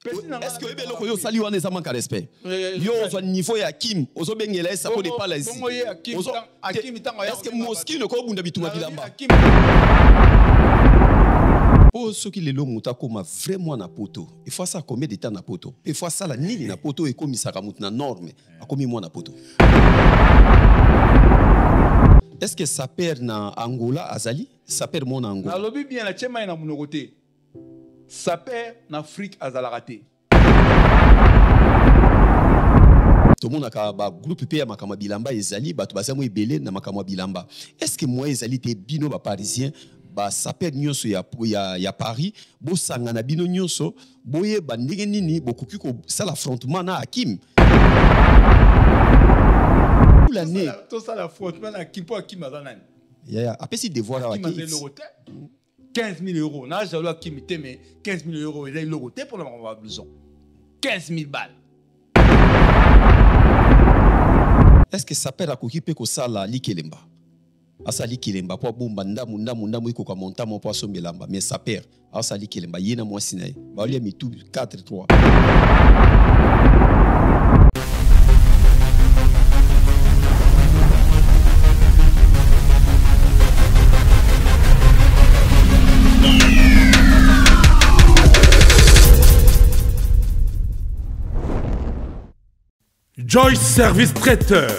Est-ce que vous avez sali wana manque de respect? Yo au niveau ya Kim, ozo bengela ça peut pas là ici. Est-ce que Mosquée ne ko bunda bituma bilamba? Pour ceux qui les longs mutakoma vraiment na poto. Il faut ça combien de temps na poto? Il faut ça la nini na poto et comme ça na norme. A combien mois na poto? Est-ce que ça perd na Angola azali? Ça perd mon Angola. Na lobi bien la chema na munogote. Ça perd en Afrique azalaraté. Tout le monde a un groupe PA makama bilamba ezali batu bazamo ebele na makama bilamba. Est-ce que moi ezali te bino ba parisien ba ça perd nyonso ya Paris bo sangana bino nyonso boye bandenge nini bokuki ko ça l'affrontement na Hakim. L'année tout ça l'affrontement na Hakim pour Hakim azanani. Ya après si devoir à Hakim. 15 000 euros. N'a jamais qui m'était mais 15 000 euros. Il a eu l'euro pour la blouson. 15 000 balles. Est-ce que ça perd à couper que ça la likelemba? Asa likelemba pour bomba nda mwiko kwa monta mon poisson melamba mais ça perd. Asa likelemba yena moi sinae. Ba lui mi tout 4-3. Joyce Service Traiteur,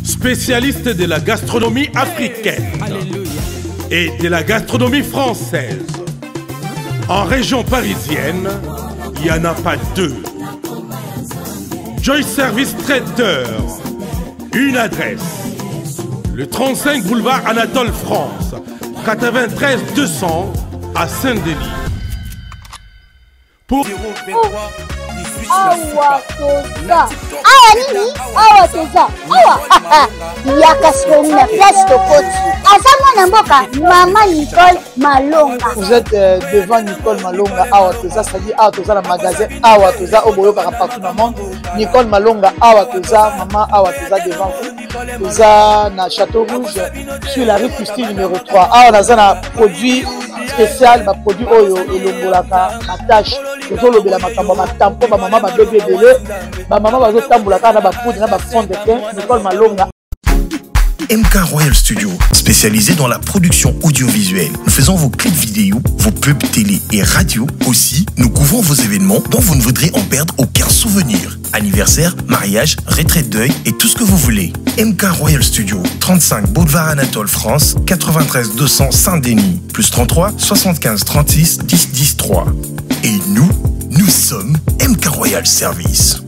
spécialiste de la gastronomie africaine et de la gastronomie française. En région parisienne, il n'y en a pas deux. Joyce Service Traiteur, une adresse, le 35 boulevard Anatole France, 93 200 à Saint-Denis. Pour awa toza awa nini awa toza awa yaka soni na place tokoti aza mwana mboka mama Nicole Malonga. Vous êtes devant Nicole Malonga awa toza, c'est-à-dire awa toza na magasin awa toza au boyo partout dans le monde. Nicole Malonga awa toza, maman awa toza devant vous. Toza na Château Rouge sur la rue Custine numéro 3. Awa naza na produit spécial, ma produit oyo elongolaka ma tâche. Tozolobela makambo matampo ba mama ba bébé belé ba mama bazo tambola kana ba poudre na ba fond de teint. Nicole Malonga. MK Royal Studio, spécialisé dans la production audiovisuelle. Nous faisons vos clips vidéo, vos pubs télé et radio. Aussi, nous couvrons vos événements dont vous ne voudrez en perdre aucun souvenir. Anniversaire, mariage, retraite deuil et tout ce que vous voulez. MK Royal Studio, 35 boulevard Anatole France, 93 200 Saint-Denis, plus 33 75 36 10 10 3. Et nous sommes MK Royal Service.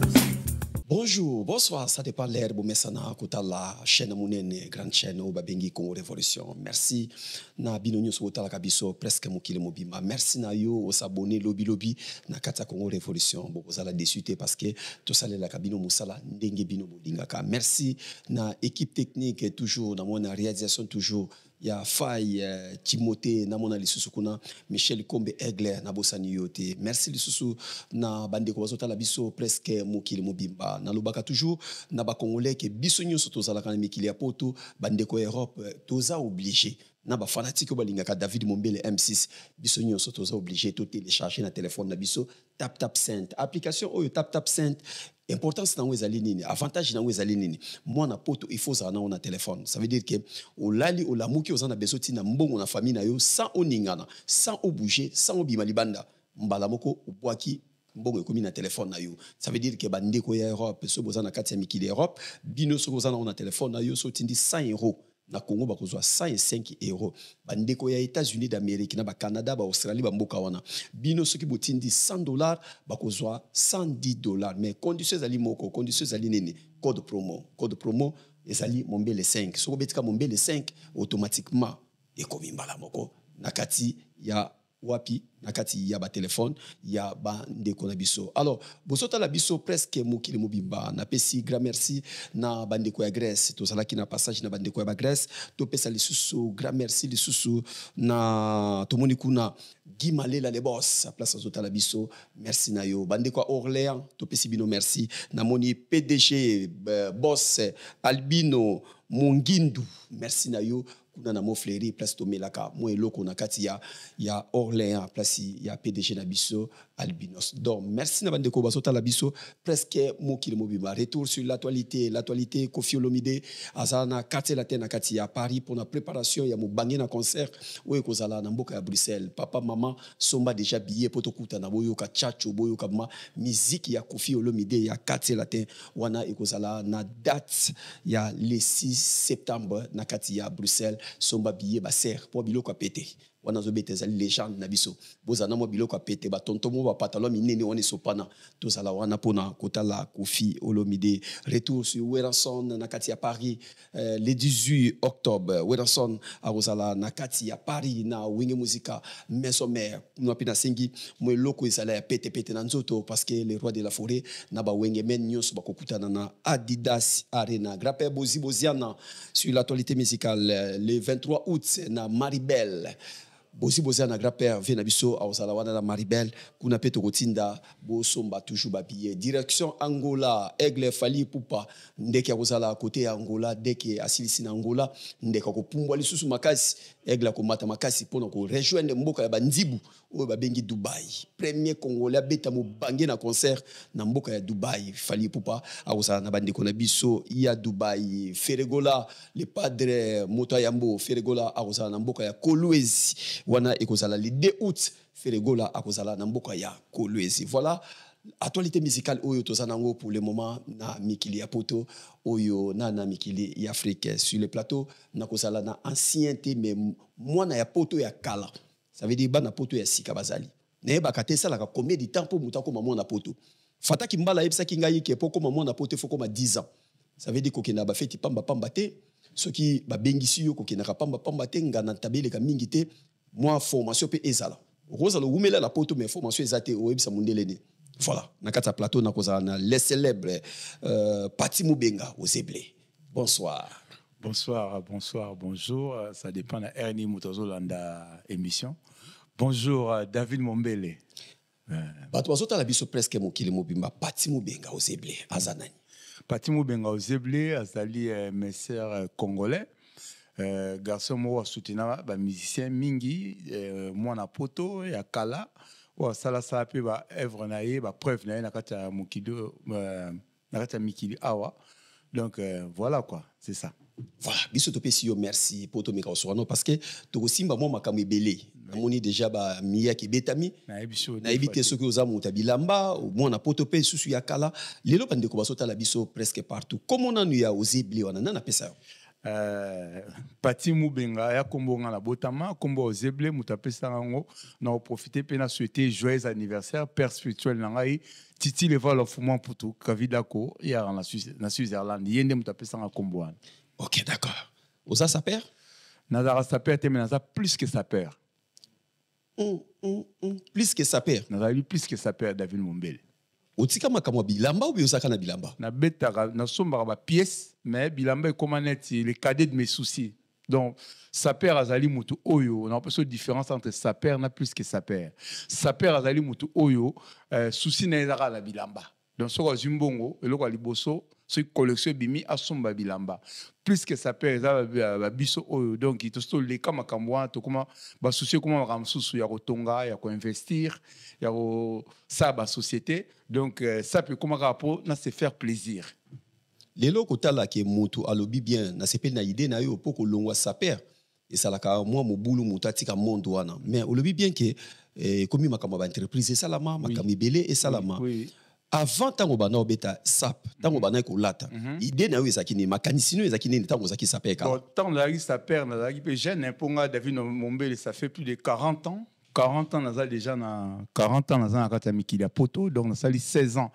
Bonjour, bonsoir, ça dépend l'herbe, mais ça n'a pas la chaîne mounene, grande chaîne au Babengi Congo Révolution. Merci na binonyo so la kabiso presque mokile mobima. Merci na yo au s'abonner lobby na kata Congo Révolution. Bon, vous allez désuter parce que tout ça la kabino musala ndenge bino bodingaka. Merci na équipe technique toujours na mon réalisation toujours. Il y a Faye, Timothée, Namona Lissusukuna, Michel Kombe Egler, Nabosani Yote. Merci Lissusu, na bande ko bazota la biso presque mokili mobimba. Na lobaka toujours na ba congolais ke biso nyoso tozala kana mikili ya poto bande ko Europe toza obligé. Na ba fanatique balingaka David Mombele M6 biso nyoso toza obligé to télécharger na téléphone na biso tap Saint. Application oyo tap Saint. Importance dans les alinés, avantage dans les alinés. Moi na poto il faut ça na téléphone. Ça veut dire que au lali au lamuki aux ana besoti na mbongo na famille na yo sans oningana, sans bouger, sans obimalibanda. Mbala moko obwaki mbongo ekomi na téléphone na yo. Ça veut dire que bande ko ya Europe, so bozana kati ya mikili Europe, bino so bozana na téléphone na yo so tindi 100 €. Na Congo bakozwa 105 €. Bandeko ya États-Unis d'Amérique na ba Canada ba Australie ba mboka wana. Bino soki botindi $100 bakozwa $110. Mais conditions zali moko, conditions zali nene. Code promo ezali Mombele 5. Soko betika Mombele 5 automatiquement ekomi mbala moko. Nakati ya wapi nakati ya ba téléphone ya ba ndeko na biso. Alors bosota la biso presque mokili mobimba na pesi grand merci na bandeko ya Grèce to salaki na passage na bandeko ya ba Grèce to pesa lisusu grand merci lisusu na to moni kuna Guy Malela les boss à place zota la biso merci na yo bandeko ya Orléans to pesi bino merci na moni PDG boss Albino Mongindu merci na yo kuna na mo fleri place to melaka mo eloko na kati ya Orléans place ya PDG na biso albinos. Donc, merci na bande ko basota la biso presque mokili mobima. Retour sur l'actualité Koffi Olomide azana quartier latin na kati ya Paris pour la préparation ya mobange na concert oyo kozala na mboka ya Bruxelles. Papa maman somba déjà billet poto kuta na boyo ka chacho boyo ka musique ya Koffi Olomide ya quartier latin wana ekozala na date ya le 6 septembre na kati ya Bruxelles somba billet ba ser pour biloko pété. Wana zo bete zali légende na biso bozana mo biloko pété ba tontomo ba pantalon minene on sopana tozala wana pona kotala Koffi Olomide. Retour sur Weranson na kati ya Paris le 18 octobre. Weranson arozala na kati ya Paris na Wenge Musica maison mère no pina sengi mo loko ezala ya pété na nzoto parce que les rois de la forêt na ba Wenge men nyos ba kokutana na Adidas Arena. Grapper Boziana sur l'actualité musicale le 23 août na Maribel. Bosi na grapper vena biso awsala wana na Maribel kuna peto kotinda bo somba toujours ba billet direction Angola Aigle Fali Pupa ndeke awsala côté Angola deke asilisi na Angola ndeka ko pumbwa lisusu makasi Aigle ko mata makasi pona ko rejoindre mboka ya bandibu oyo babengi Dubai premier congolais beta mo bange na concert na mboka ya Dubai. Fali Pupa awsala na bandeko na biso ya Dubai. Feregola le padre Motoyambo Feregola awsala na mboka ya Kolwezi wana ekozala le 2 août Feregola akozala na mboka ya Kolwezi. Voilà actualité musicale oyo tozanango pour le moment na mikili ya poto oyo na mikili ya Afrique sur le plateau na kozala na ancienneté mais mwana ya poto ya kala. Ça veut dire bana poto ya sika bazali. Ne ba katesa la combien de temps pour mutako maman na poto. Fata kimbala yebsa kingai ke poko maman na poto faut comme 10 ans. Ça veut dire ko kena ba feti pamba te ceux qui ba bengisi yo ko kena pamba te ngana tabele ka mingi te. Moi formation pe ezala rosa lo umela la poto mais formation ezate o ebisa mundele ni voilà na kata plateau na koza na les célèbres Pati Mubenga aux Eblé. Bonsoir. Bonjour, ça dépend de Ernie Mutozolanda émission. Bonjour David Mombele. Bato bazota la biso presque mokili mobimba Pati Mubenga aux Eblé azanani. Pati Mubenga aux Eblé azali mes sœurs congolais. Garçon mo soutenir ba musicien mingi mwana poto ya kala wa sala sa pe ba œuvre na ye ba preuve na ye na kata mokido na kata mikili awa donc voilà quoi c'est ça. Voilà biso to pesi yo merci poto meka oswano parce que to simba mo makamwe belé amoni déjà ba miya ki betami na ebité soki ozamu tabilamba mwana poto pe susu ya kala lelo bande ko basota la biso presque partout comment on ya oziblé wana na pesa Pati Mubenga ya kombonga na botama kombo ozeble mutapesa ngo na profiter pe na souhaiter joyeux anniversaire père spirituel na ngai Titi Leva lo fumant putu kavidako ya na Switzerland yende mutapesa nga kombo wana. OK d'accord. Oza sa père? Nazara sa père te menaza plus que sa père. Plus que sa père. Nazali plus que sa père David Mombele. Otika makamwa bilamba ou biosaka na bilamba? Na betaka na somba ba pièce mais bilamba comment net les cadets de mes soucis. Donc sa père azali mutu oyo on a pas de différence entre sa père na plus que sa père. Sa père azali mutu oyo souci na ezaka na bilamba. Donc soko zimbongo eloko liboso ce collection bimi asomba bilamba plus que sa père za biso oyo donc il to le kama kamwa to comment ba souci comment ramsusu ya kotonga ya ko investir ya ko sa ba société donc ça peut comment rapport na se faire plaisir. Lelo kotala ke mutu alobi bien na sepeli na idée na yo poko longwa sa père et ça la ka moi mobulu mutatika mondo wana mais olobi bien que comme makamwa ba entreprise salama makamwa belé et salama. Oui. Avant tango bana obeta sap tango bana ko lata idée na yo ezakini makanisino ezakini tango zaki sapé ka bon tango la sa père na la pe jeune imponga David Mombele ça fait plus de 40 ans nazali déjà na 40 ans nazali na kata mikili ya poto donc nazali 16 ans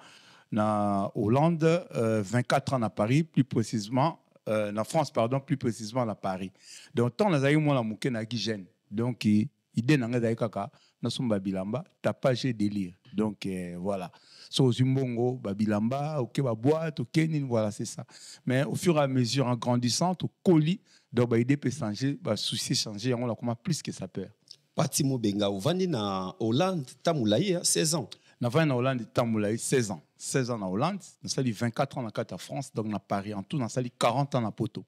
na Hollande 24 ans à Paris plus précisément na France pardon plus précisément à Paris donc tant nazali moi la muke na gijene donc idée na ngazali kaka na somba bilamba tapage délire donc voilà so zimbongo babilamba ok ba boîte ok voilà c'est ça mais au fur et à mesure en grandissant au colis donc ba idée peut changer ba souci changer on a comment plus que ça peur. Pati Mubenga ovandi na Hollande tamulaye 16 ans na vandi na Hollande tamulaye 16 ans na Hollande na sali 24 ans na kata France donc na Paris en tout na sali 40 ans na poto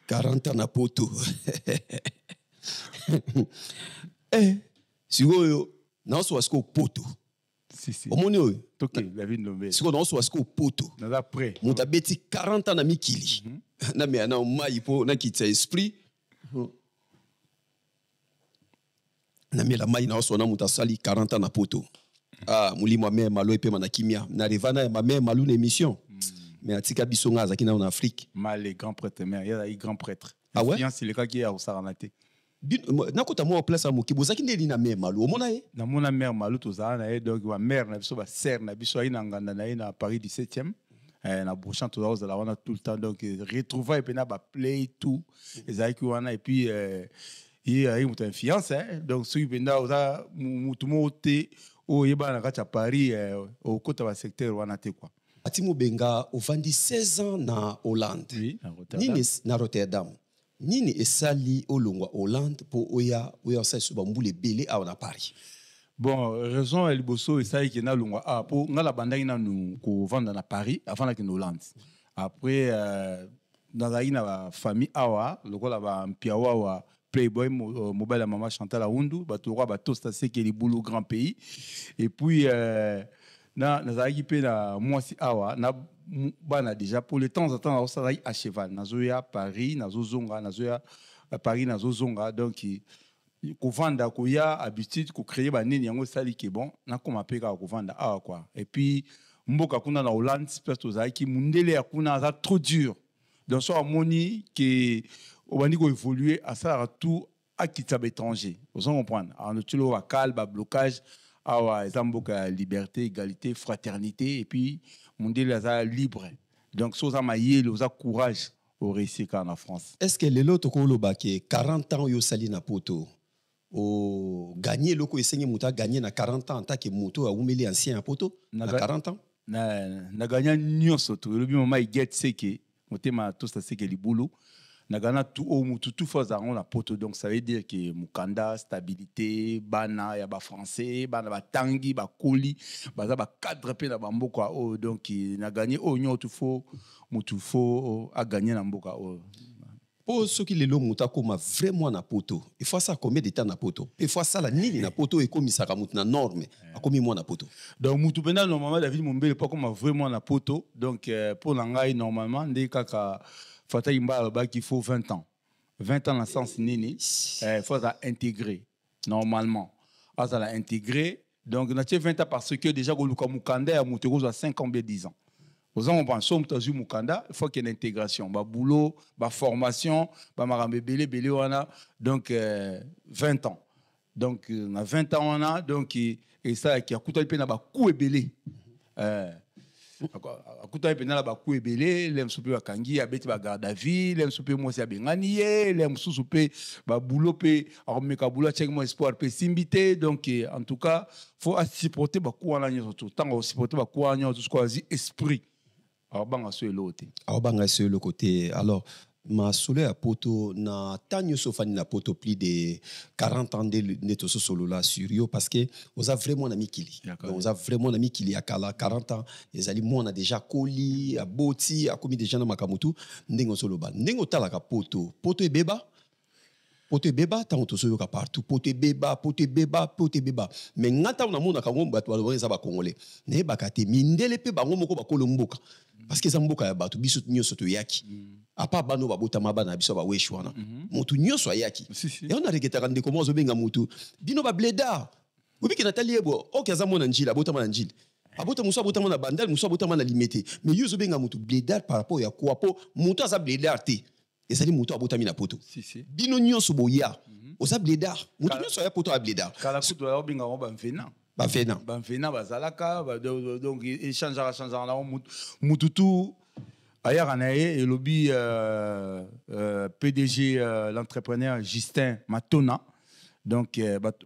40 ans na poto sikoyo na so asko poto Si. omoni oyo Ok, la vie de l'homme. sikoyo na so asko poto Nous après. moto abeti 40 ans na mikili na me na mai po na kitsa esprit na me la mai na so na moto asali 40 ans na poto mulimo me malo epema na kimia na revana ma me malu na émission mais atika biso nga azaki na en Afrique Mal les grands prêtres, mais il y a des grands prêtres. Ah ouais? C'est le cas qui est au Saranate. nakota mo place amoki bozaki ndeli na me malu omona ye Na mon mère Malou Tozana, donc ma mère na biso ba sœur na biso ina nganda na ina Paris 17e. Na brochan to za la wana tout le temps donc retrouvailles et puis na ba play tout les aïki wana et puis il y a une fiancée donc celui benda oza mutu mote o yeba na kata Paris au côté ba secteur wana te quoi. Atimo Benga ovandi 16 ans na Hollande. Oui, na Rotterdam. Nini na Rotterdam. Nini esali olongwa Hollande po oya sa suba mbule belé a na Paris. Bon, raison elle bosso et ça qui na longwa po ngala bandaki na nous ko vendre na Paris avant que Hollande. Après dans la famille awa lokola ba mpiawa wa Playboy mobile à maman Chantal Aoundou bato roi bato c'est que les boulot grand pays et puis na nazaki pe na mwasi awa na bana déjà pour le temps en temps au salai à cheval nazoya Paris nazozonga nazoya Paris nazozonga donc ko vanda ko ya habitude ko créer ba nini yango sali ke bon na koma pe ka ko vanda awa quoi et puis mboka kuna na Hollande parce que zaki mundele ya kuna za trop dur donc so amoni que obandi ko évoluer à ça tout à quitter étranger vous comprenez en tu le cal ba blocage awa ezamboka liberté égalité fraternité et puis mondele aza libre donc so za mayele oza courage au réussir en France. Est-ce que lelo to ko loba ke 40 ans yo sali na poto o gagner loko esenye muta gagner na 40 ans tant que moto a umeli ancien à poto na 40 ans na gagner nyonso to lobi mama I get seke motema to sa seke libulu na gana tout au mutu tout faza on na poto donc ça veut dire que mukanda stabilité bana ya ba français bana ba tangi ba koli baza ba cadre pe na bamboka o donc na gagner o nyo tout faut mutu faut a gagner na mboka o pour ceux qui les longs muta koma vraiment na poto il faut ça combien de temps na poto il faut ça la nini na poto et comme ça mutu na norme a combien mois na poto donc mutu pena normalement David Mombele pas comme vraiment na poto donc pour l'angai normalement ndé kaka Fata Imba qu'il faut 20 ans. 20 ans dans le sens nini, il faut intégrer normalement. Il faut intégrer. Donc, on a 20 ans parce que déjà, on a Mukanda, on a 5 ans, 10 ans. Vous avez pensé que Mukanda, il faut qu'il y ait une intégration. Bah boulot, bah formation, bah marambe belé, donc 20 ans. Donc, on a 20 ans, on a, donc, et ça, qui a coûté le pénal, bah coup et belé. Akuta epena la baku ebele lem soupe bakangi abeti ba garde à vie lem soupe mo si abengani lem soupe ba boulot pe armeka boulot check mo espoir pe simbité donc en tout cas faut supporter baku wana nyoto tant supporter baku wana nyoto ce esprit alors banga sur le côté alors ma soleil à poto na tanyo sofani na poto plus de 40 ans de neto solo là sur yo parce que vous avez vraiment ami kili vous avez vraiment ami kili akala 40 ans les ali moi on a déjà koli a boti a commis déjà na makamutu ndengo solo ba ndengo tala ka poto e beba tant to solo ka partout poto e beba mais ngata na mona ka ngomba to ba za ba congolais ne ba ka te mindele pe bango moko ba kolomboka parce que zamboka ya batu biso nyoso to yaki apa bano babotama bana biso ba weshwana mutu nyoso ayaki et on a regretté ndeko mozo benga mutu bino ba bleda ubiki natali ebo okaza mona njila botama na njila abota muso botama na bandal muso botama na limité mais yuzo benga mutu bledar par rapport ya quoi po mutu aza bledar te ezali mutu abotami na poto bino nyoso boya oza bledar mutu nyoso ya poto ya bledar kala kuto ya benga ba mfena Banfena bazalaka donc échangeara na mutu tout ailleurs en aye et lobby PDG l'entrepreneur Justin Matona donc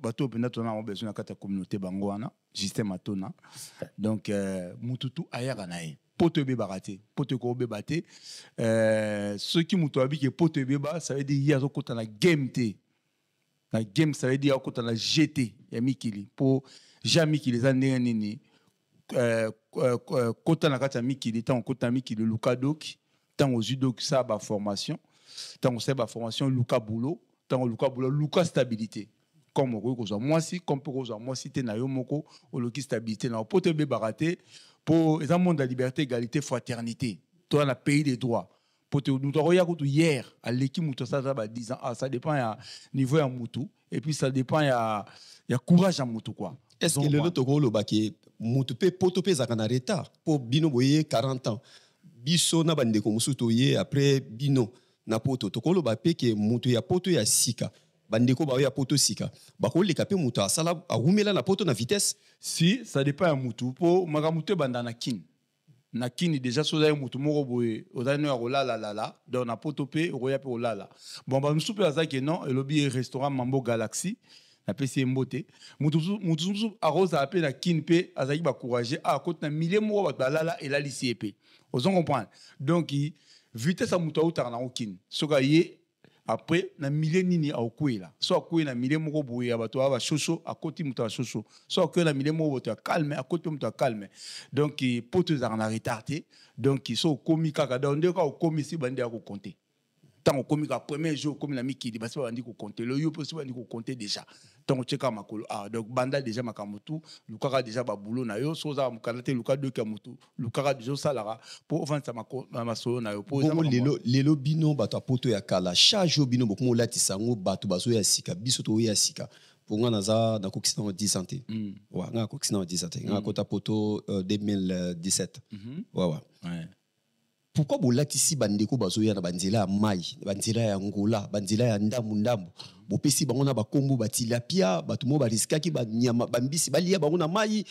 bato pena tona on besoin na communauté bangoana Justin Matona donc mutu tout ailleurs en aye poto be barate poto ko be baté ceux qui mutu abi que poto beba ça veut dire yazo kota na game te na game ça veut dire kota na GT ya mikili pour jamais qui les a nini kota na kata mikili tant kota mikili luka doki tant aux judo ça ba formation tant on sait ba formation luka boulot tant luka stabilité comme moi si comme pour moi si t'es na yo moko ou le stabilité na pour te baraté pour un monde de liberté, égalité, fraternité. Toi, le pays des droits. Pour te nous regarder hier à l'équipe moutou ça va 10 ans ça dépend à niveau à moutou et puis ça dépend à courage à moutou quoi. Est-ce que le lot au baki moutou pe poto pe zakana retard pour bino boye 40 ans biso na bande ko musuto ye après bino na poto to kolo ba pe ke moutou ya poto ya sika bande ko ba ya poto sika ba ko le kapé moutou asala a rumela na poto na vitesse si ça dépend à moutou pour magamuté banda na kin na kini déjà soza mutu moko boye ozani ya kolala la donc na poto pe roya pe olala bon ba msupe azaki non et lobby restaurant Mambo Galaxy na pesi mbote mutu arosa pe na kini pe azaki ba courager a côté na milliers moko ba lala et la lycée pe ozon comprendre donc vitesse a mutu autar na okini soka ye après na milliers nini a okuela so akuela na milliers moko boye abato aba chocho a côté mutu a chocho so que na milliers moko bote calme a côté mutu a calme donc poto za na retardé donc so komi kaka donc ndeko ko komi si bande a ko compter tant ko komi ka premier jour komi na mikili basi bandi ko compter le yo possible bandi ko compter déjà tant cheka makolo donc banda déjà makamutu lukaka déjà ba boulot na yo so za mukalate luka de kamutu lukaka déjà salara pour vendre ma solo na yo pour lelo bino bato poto ya kala charge bino bokumo latisa ngo bato bazo ya sika biso to ya sika pour nga naza na kokisina 10 santé wa nga kokisina 10 santé nga kota poto 2017 wa pourquoi bolatisi bandeko bazoya na banzela ya mai banzela ya ngola banzela ya ndambu bopesi bango na bakombo batilapia bato mo bariskaki banyama bambisi balia bango na mai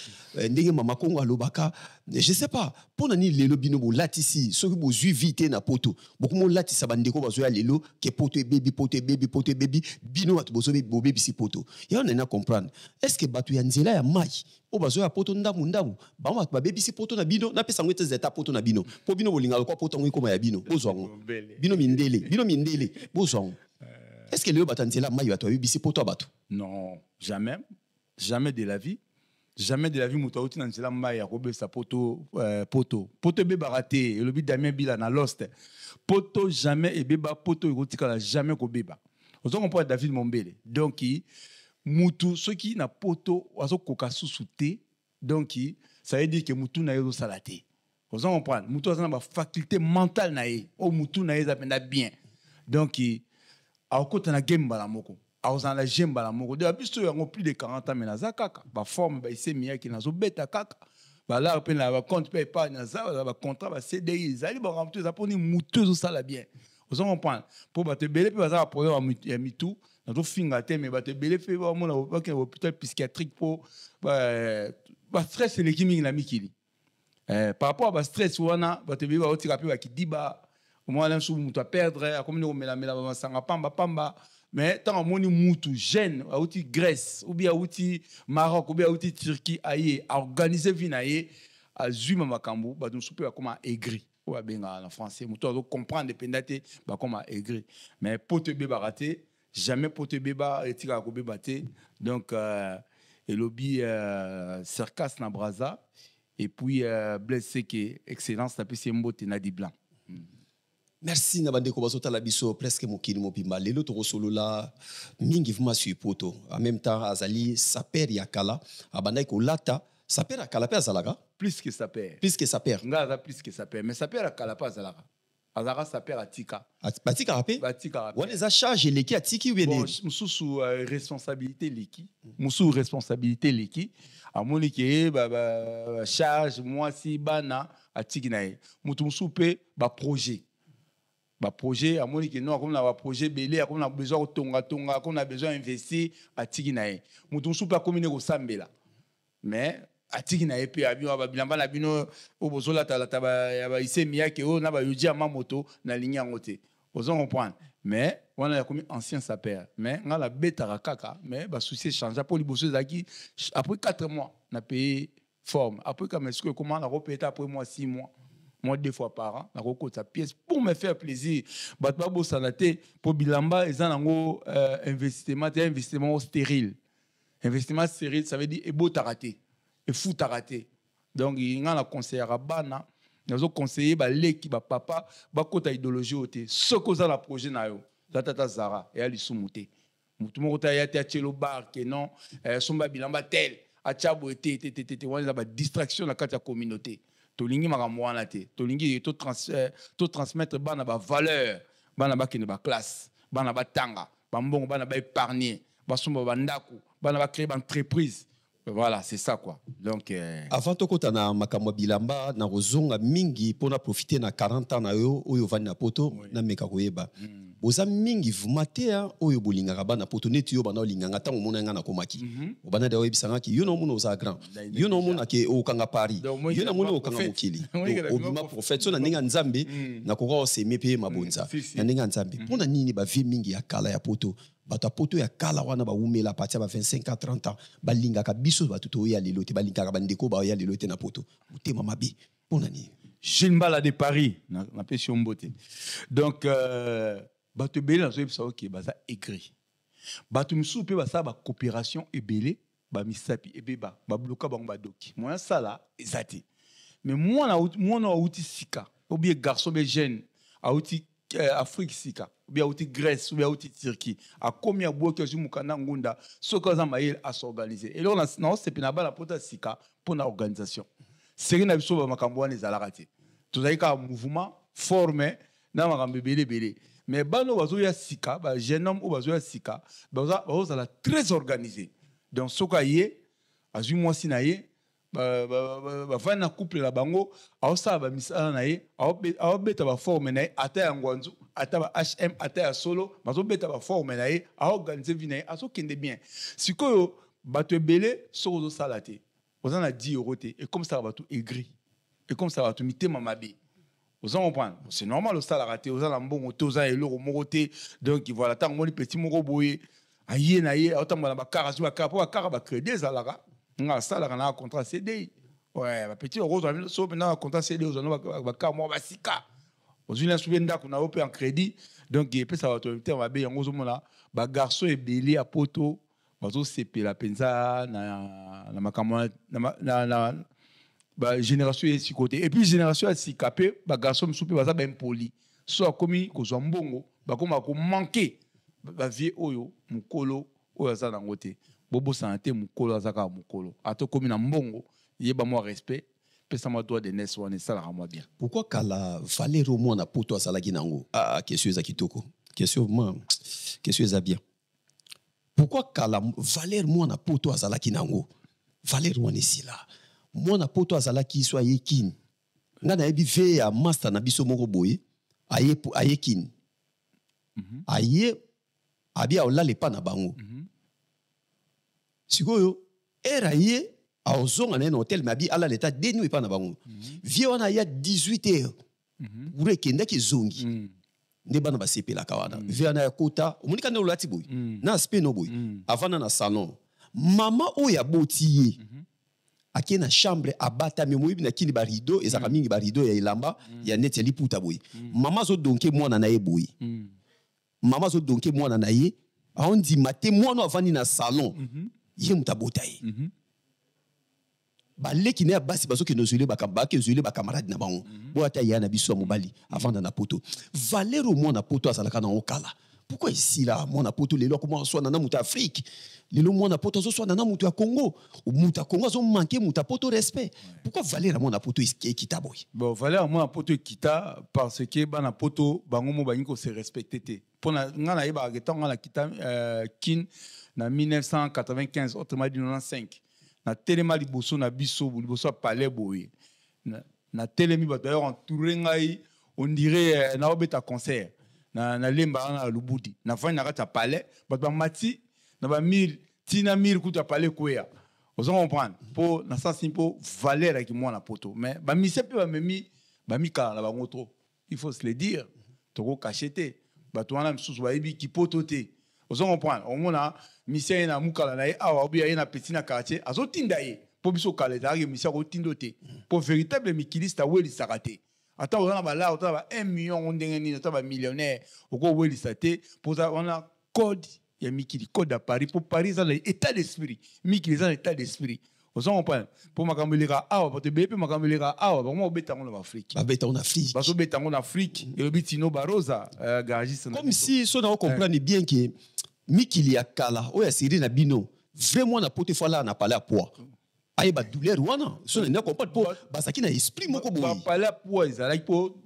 ndenge mama kongo alobaka je sais pas pona ni lelo bino bolatisi soki bozwi vite na poto bokumo latisa bandeko bazoya lelo ke poto baby bino bato bozobe bobebisi poto ya on a comprendre est-ce que bato ya nzela ya mai o bazoya poto ndambu bango bato babebisi poto na bino na pesa ngwete zeta poto na bino po bino bolinga kwa poto ngwe koma ya bino bozwango bino mindele bozwango. Est-ce que le batanzela mayo ato bibisi poto bato? Non, jamais de la vie. Jamais de la vie muta uti nanzela mayo akobe sa poto be baraté le bi Damien Bila na Lost. Poto jamais et beba poto erotika jamais ko beba. Vous comprenez David Mombele. Donc mutu ceux qui na poto azo koka susute donc ça veut dire que mutu na yo salate. Vous comprenez mutu azo na ba faculté mentale na ye o mutu na ye za bien. Donc a côté na game bala moko a ozana la game bala moko de biso yango plus de 40 ans mais na zakaka ba forme ba ise miya ki nazo beta kaka ba la pe na ba compte paye pas na za ba contrat ba CDI zali ba ramtu za poni muteuse ça la bien vous comprendre pour ba te belé pe ba za problème ya mitu na to finga te mais ba te belé pe ba mona ba ke hôpital psychiatrique pour ba stress le kimi na mikili par rapport à ba stress wana ba te belé ba otika pe ba ki diba au moins là sous mutu a perdre comme nous mela ba sanga pamba mais tant moni mutu jeune a outi Grèce ou bien outi Maroc ou bien outi Turquie aye organiser vinaye a zuma makambu ba nous souper comme aigri ou ba benga en français mutu a comprendre pendate ba comme aigri mais pote beba raté jamais pote beba etika ko beba té donc et lobby circas na braza et puis blessé que excellence na pesi mbote na di blanc. Merci na bande ko bazota la biso presque mokili mobimba lelo to solola mingi vuma sur poto en même temps azali saper ya kala abanda ko lata saper ya kala pe azalaka plus que saper nga plus que saper mais saper ya kala pa azalaka azara saper atika batika on les a chargé leki atiki ou bien mususu responsabilité leki amoni ke ba charge moi si bana atiki nae mutu musupe ba projet à mon que non comme on a projet belé comme on a besoin de tonga comme on a besoin d'investir à tiginae mutu soupa comme ne ko sambela mais à tiginae pe abio ba bilamba na bino o bozola ta ya ba ise miyake o na ba yuji ama moto na ligne ngote ozo comprendre mais on a comme ancien sapeur mais on la beta kaka mais ba souci changer pour liboso zaki après 4 mois na payé forme après comme est-ce que comment on a repayé après moi 6 mois moi 2 fois par an na roko sa pièce pour me faire plaisir batba bo sanate pour bilamba ezana ngo investissement stérile ça veut dire ebo taraté et fou taraté donc il nga na conseiller bana nazo conseiller ba leki ba papa ba kota idéologie oté ce que ça la projet na yo tata Zara et ali sumuté mutu moko ta ya tchelo bar que non somba bilamba tel a chabo été wana ba distraction na kati ya communauté tolingi makambo wana te tolingi to transmettre bana ba valeur bana ba kene ba classe bana ba tanga ba mbongo bana ba épargner ba somba ba ndaku bana ba créer ba entreprise. Voilà, c'est ça quoi. Donc avant tokota na makambo bilamba na rozonga mingi pona profiter na 40 ans na yo oyo vani na poto na meka koyeba. Boza mingi vumatea oyo bolingaka bana poto neti yo bana olinganga tango mona nga na komaki. Obana da oyebisanga ki yo no mona oza grand. Yo no mona ke okanga Paris. Yo na mona okanga mokili. Obima prophète so na ninga nzambe na kokwa oseme pe mabonza. Na ninga nzambe. Pona nini ba vie mingi ya kala ya poto. Bata poto ya kala wana ba umela patia ba 25 à 30 ans ba lingaka biso ba tuto ya lelo te ba lingaka ba ndeko ba ya lelo te na poto mutema mabe pona ni Jeune Bala de Paris na pesi mbote. Donc bato belé na so OK baza écrit bato misusu pe basa ba coopération ebelé ba misapi ebeba ba bloka bango ba doki moya sala ezati mais moi na outi sika ou bien garçon be jeune a outi Afrique sika ou bien outi Grèce ou bien outi Turquie a combien boke zu mukanda ngunda soko za mayel à s'organiser et là on c'est pena bala pota sika pour na organisation c'est na biso ba makambo wana ezalaka te tozalika mouvement formé na makambo belé mais bano bazo ya sika ba jeune homme ou bazo ya sika bazo la très organisé donc soka yé azu mwasi na ye ba na couple la bango aosa ba misala na ye aobeta ba forme na ye ata ya ngwanzu ata ba HM ata ya solo bazo beta ba forme na ye aorganiser vie na ye aso kende bien sikoyo bato ebele soko zo sala te oza na 10 € te et comme ça bato aigri et comme ça bato mitema mabe oza comprendre c'est normal au sala raté oza la mbongo te oza eloko moko te donc voilà tant moni petit moko boye aye na ye autant ba kara su ba kara ba crédit ezalaka nga sala kana contrat CDI ouais ba petit rose so na contrat CDI ozana ba ka mo ba sika ozuna subenda kuna ope en crédit donc et puis ça va te va bien yango zomona ba garçon ebeli a poto bazo sepela penza na makamwa na ba génération ici côté et puis génération sikapé ba garçon msupe baza ben poli so komi kozwa mbongo ba koma ko manquer ba vie oyo mukolo oyo za na ngote bobo santé mukolo azaka mukolo ato komi na mbongo yeba moi respect pesa moi droit de naissance wana sala moi bien pourquoi kala valero mo na poto asala kinango question za kitoko question za bien pourquoi kala valeur mo na poto asala kinango valeur mo nesila mo na poto asala ki so ayekin ngana ebi ve ya master na biso moko boye ayekin aye abia olale pa na bango sikoyo era ye aozonga na hotel mabi ala leta de nuit pa na bango vie wana ya 18 heures ure kenda ki zongi ne bana ba sepela kawana vie na ya kota omonika ne olati boy na speno boy avana na salon mama o ya botiye ake na chambre abata me moyibi na kini ba rideau ezaka mingi ba rideau ya ilamba ya net ya liputa boy mama zo donke mwana na ye boy mama zo donke mwana na ye aondi mate mwana avani na salon ye mutabota ye baleki ne basi bazo ke nozule bakamba ke nozule ba camarade na bango bo ata ya na biso mobali avant na poto valero mo na poto azalaka na okala pourquoi ici là mo na poto lelo comment soit na muta Afrique lelo mo na poto zo soit na muta ya Congo ou muta Congo zo manquer muta poto respect pourquoi valero mo na poto ekita boy bon valero mo na poto ekita parce que ba na poto bango mo bangi ko se respecter te pona ngana yeba ngetonga na kita kin na 1995 autrement dit 95 na telema liboso na biso liboso palais boye na telemi bato d'ailleurs entouré ngai on dirait na obeta concert na lemba na lubudi na fani na kata palais bato ba mati na ba 1000 tina 1000 kuta palais koya ozo comprendre po na sens po valeur ki moi na poto mais ba mise pe ba memi ba mika na bango trop il faut se le dire toko cacheter bato wana msusu ba yebi ki poto te ozo comprendre au mona mission na mukala na ye awa obi na petit na quartier azo tinda ye po biso kala da mission ko tindo te po véritable mikilista weli sakate ata ona ba la ota ba 1 million ndenge ni ota ba millionnaire oko weli sate po za ona code ya mikili code à Paris pour Paris dans l'état d'esprit mikili dans l'état d'esprit Vous comprenez? Pour ma camélera awa, pour te bébé ma camélera awa, pour moi bêta en Afrique. Ba bêta en Afrique. Parce que bêta en Afrique et le bitino barosa garagiste. Comme si so na comprendre bien que mikili ya kala o ya siri na bino vraiment na pote fala na parler à poids. Aye ba douleur wana so na comprendre pour basaki na esprit moko boy. Ba parler à poids ça like pour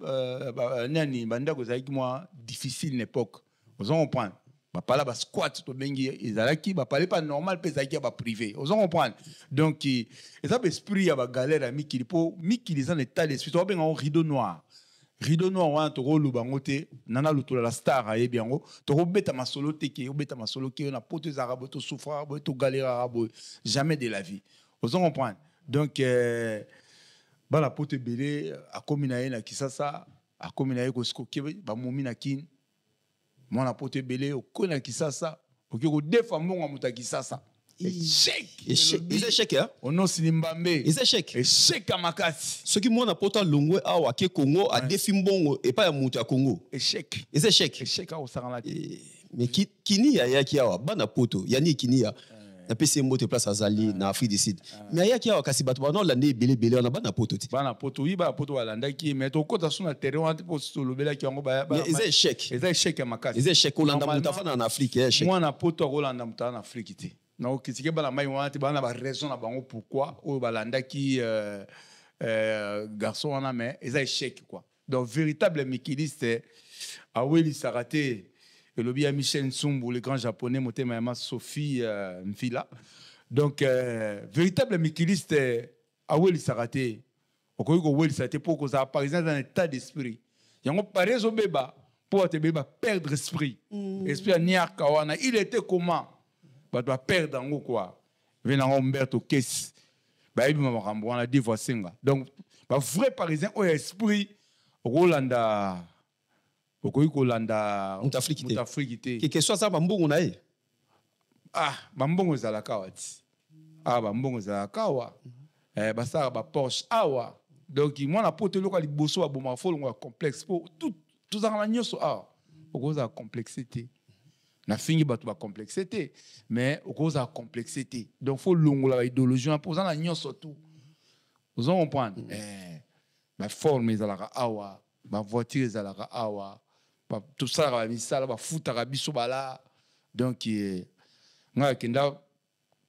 nani banda ko zaiki moi difficile l'époque. Vous comprenez? Ba parler ba squat to bengi ezalaki ba parler pas normal pe zaiki ba privé. Vous comprenez? Donc et ça esprit ya ba galère mikili po mikili ça état d'esprit to benga rideau noir. Rideau noir wana toko lubangote nana lutola la star aye biango toko beta masolo teke obeta masolo ke na pote zarabo to souffrir to galère arabo jamais de la vie. Vous comprenez? Donc ba la pote belé a kominaye na kisasa a kominaye ko skoke ba momi na kin moi na pote belé o kona kisasa o ko defa mbonga muta kisasa échec échec hein ono sinimbambe échec à makasi ce qui moi na pota longwe awa ke Congo a défi mbongo et pas ya muta ya Congo échec à osarala mais kini ya ki awa bana poto yani kini ya na pesi mbote place azali na Afrique du Sud mais ya ki awa kasi bato bana lande belé on a bana poto ti bana poto yiba poto walanda ki mais to kota suna terrain ante po solobela ki yango ba échec à makasi échec olanda muta fana na Afrique échec moi na poto olanda muta na Afrique ti na okitike bana mai wana ti bana ba raison na bango pourquoi o balanda ki garçon wana mais échec quoi donc véritable mikiliste aweli sarate et le bien Michel Nsumbu, le grand japonais, motema Sophie Mfila. Donc, véritable mikiliste, Aweli Sarate, Okoyiko Weli Sarate, pour que ça parisien dans un état d'esprit. Yango pareil au béba, pour te béba perdre esprit. Esprit à Niakawana, il était comment? Bah, doit perdre en quoi? Venant Humberto Kess, bah, il m'a rambo, on a dit voici. Donc, bah, vrai parisien, au esprit, Rolanda. Okoyiko landa Mutafriki te. Que soit ça bambongo na e. Ah, bambongo zalaka wati. Ah, bambongo zalaka wa. Basa ba Porsche awa. Donc moi na pote loko liboso ba boma folongo complexe pour tout ça na nyoso ah. Okoza complexité. Na fingi batu ba complexité, mais okoza complexité. Donc faut longola ba idéologie pour ça na nyoso tout. Vous en comprenez? Ma forme zalaka awa, ma voiture zalaka awa. Tout ça va misala ba futa biso bala donc nga kenda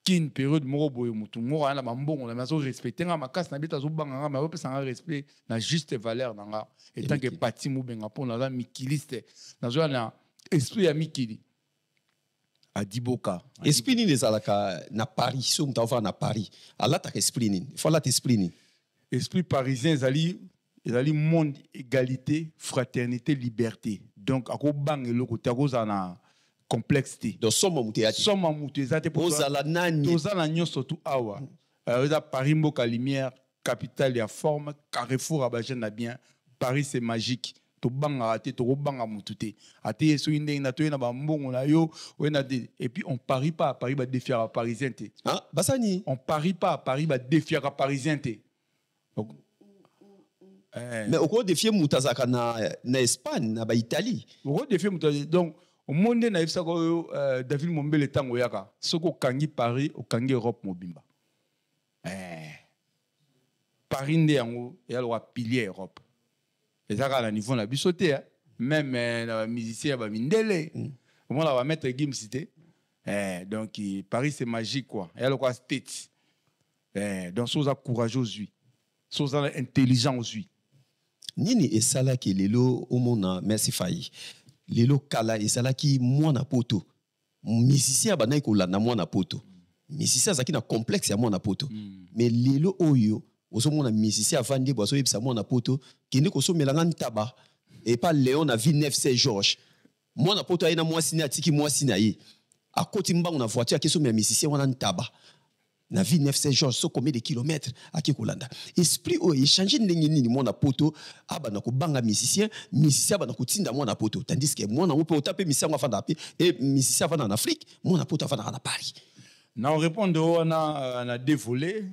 kin période moko boye mutu moko ana bambongo na maso respecter nga makasi na beta zo banga nga ma pesa nga respect na juste valeur na nga et tant que parti mu benga pour na mikiliste na zo na esprit ya mikili adiboka esprit ni ezalaka na Paris so mtava na Paris ala ta esprit ni fala ta esprit ni esprit parisien ezali monde égalité fraternité liberté donc ako bang eloko te akoza na complexité donc soma muté ezate pour ozala nani tozala nyonso tu awa eza Paris mboka lumière capitale ya forme carrefour abaje na bien Paris c'est magique to banga te to banga mutu te ate so ndenge na to na bambongo na yo wena de et puis on parie pas à Paris ba défier à parisien te ah basani on parie pas à Paris ba défier à parisien te donc mais au cours des films mutazaka na Espagne na ba Italie au cours des films donc au monde na ifsa ko David Mombele tango yaka soko kangi Paris au kangi Europe mobimba Paris nde yango ya lo pilier Europe ezaka na niveau na bisoté même na musicien ba mindele au moins la va mettre Gim cité donc Paris c'est magique quoi ya lo quoi state donc soza courageux lui soza intelligent lui nini esala ki lelo omona merci fayi lelo kala esala ki mwana poto musicien banai ko landa mwana poto musicien zaki na complexe ya mwana poto mais lelo oyo osomona musicien avandi boso yebisa mwana poto kende ko somelanga ntaba et pas Léon na vie 9 c'est Georges mwana poto ayina mwasi na tiki mwasi na ye akoti mbango na voiture keso me musicien wana ntaba na vie 9 c'est Georges so combien de kilomètres aki kolanda esprit o échanger ndenge nini mwana poto abana ko banga musicien abana ko tinda mwana poto tandis que mwana ope otape musicien afanda pe et musicien afanda en Afrique mwana poto afanda na Paris na on répondre on a dévolé